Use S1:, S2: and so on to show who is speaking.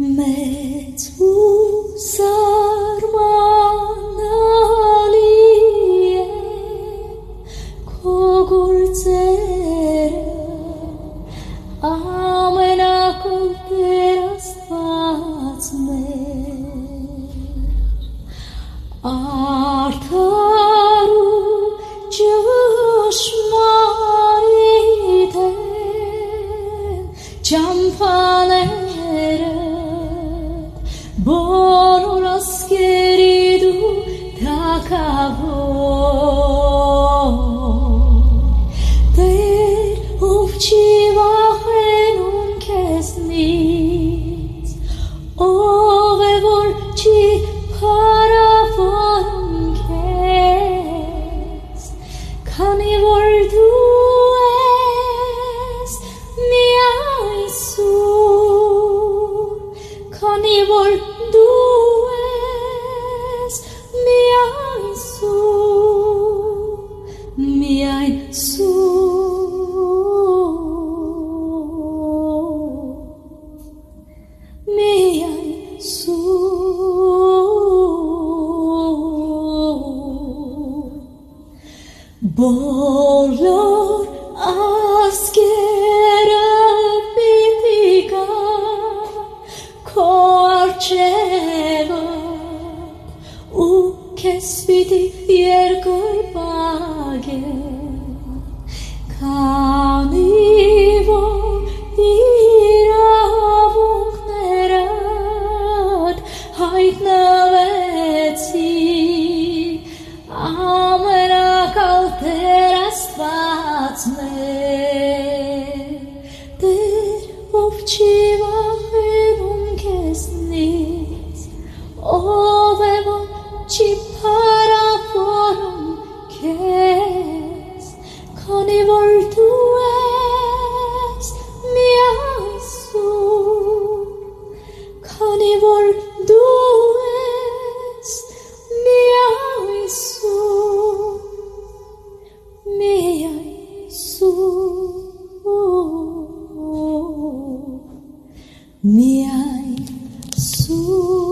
S1: Մեծ ու սարմանալի է քո գործերը ամենակողեր Աստվածն է արդար ու ճշմարիտ են ճամփաները բոլոր ասկերի դու թագավոր Տեր ով չի վախենում քեզնից ով է որ չի փառավորում քեզ քանի որ դու ես միայն սուրբ քանի որ դու ես միայն սուրբ միայն սուրբ միայն սուրբ բոլոր ասկերը պիտի գան քո առջևը ու քեզ պիտի երկրպագեն քանի որ իրավունքներդ հայտնվեցի ամենակալ Տեր Աստվածն է Տեր ով չի վախենում քեզնից ով է որ չի փառավորում քեզ քանի որ դու ես միայն սուրբ քանի որ դու ես միայն սուրբ միայն սուրբ միայն սուրբ